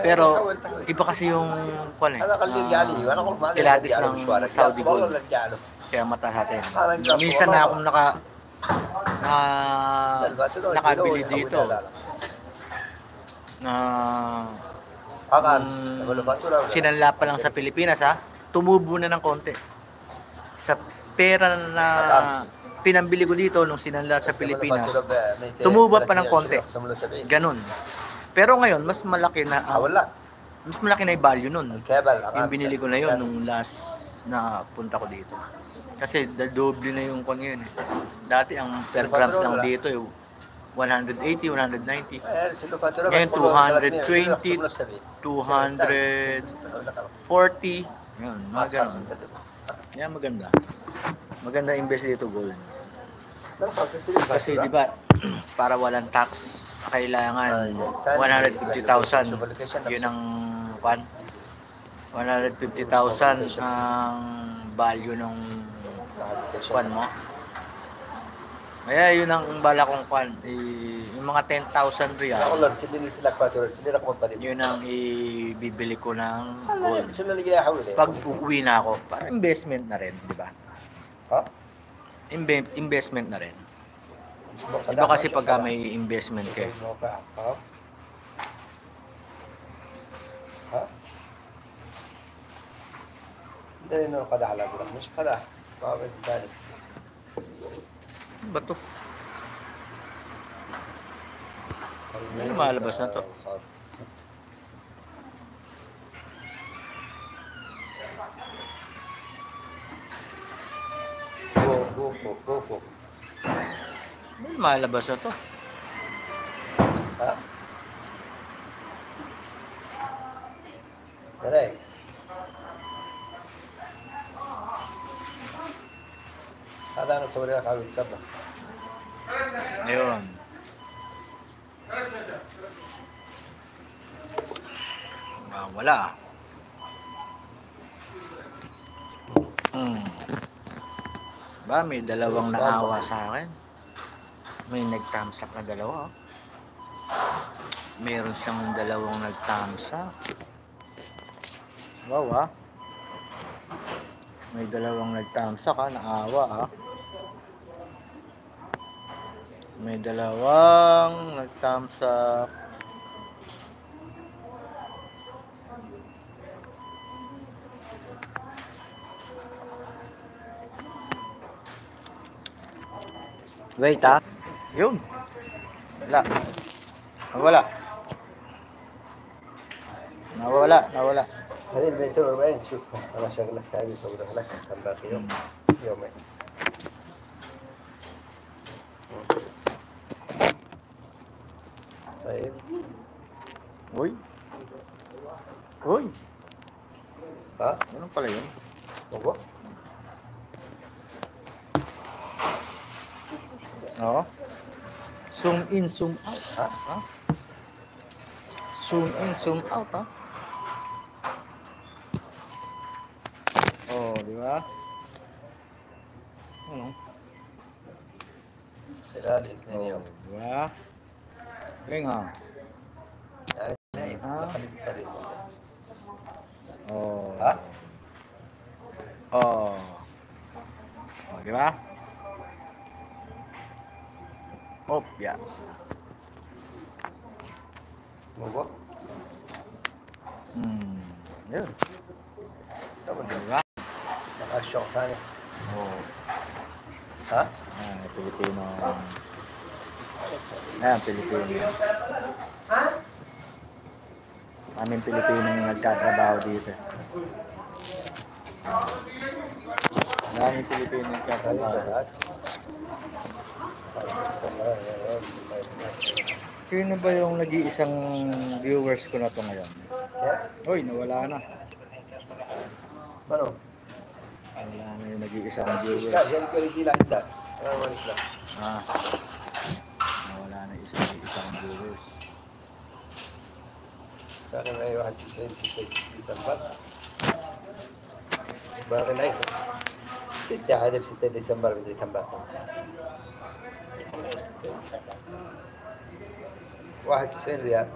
Pero iba kasi yung kilatis ng Saudi gold. Kaya mataas natin. Minsan na akong nakabili dito na sinanla pa lang sa Pilipinas, ha, tumubo na ng konti sa pera na pinambili ko dito nung sinanla sa Pilipinas, tumubo pa ng konti, ganun. Pero ngayon mas malaki na yung value nun. Yung binili ko na yun nung last na punta ko dito, kasi doble na yung kwan ngayon, eh. Dati ang per grams lang dito 180, 190. Ngayon 220, 240. Yun, mga ganun. Yan, maganda. Maganda invest dito gold. Kasi di ba, para walang tax, kailangan 150,000. Yun ang 150,000 ang value ng kwan mo. Kaya yun ang bala kong kwan, yung mga 10,000 riyal, yun ang ibibili ko ng gold pag uuwi na ako, para investment na rin, di ba? Investment na rin. Iba kasi pagka may investment ka, ba to? Ano malabas na to? Go. Ano malabas na to? Direct. هذا انا اسوي لك على الواتساب. Ayun. Wala. Ba, may dalawang naawa sa akin. May nag-thumbs up na dalawa. Meron siyang dalawang nag-thumbs up. Wow, may dalawang nag-thumbs up, naawa, May dalawang nag-thumbs up. Wait, yun. Nawala. هذه ال 240 شوف انا شغلك تعبي صورها لك خلاها في يومين. طيب. Uy. Ha? Ano pala yun? Opo. Oo. Zoom in, zoom out. Zoom in, zoom out, Oh, di ba? Ano? خلال 2 يوم. Di ba? Galing, Oh. Oh, di ba? Yeah. Opo. Yun. طبعا. Di ba? الشغل ثاني. Pilipino. Pilipino. Aming Pilipino yung nagtatrabaho dito. Daming Pilipino nagtatrabaho. Sino ba yung nag-iisang viewers ko na to ngayon? Uy, nawala na. Ano? Wala na yung nag-iisang viewers. Nawala na isang viewers. كان معي 91 6 ديسمبر باقي معي 6 عاد ب 6 ديسمبر مدري كم باقي 91 ريال.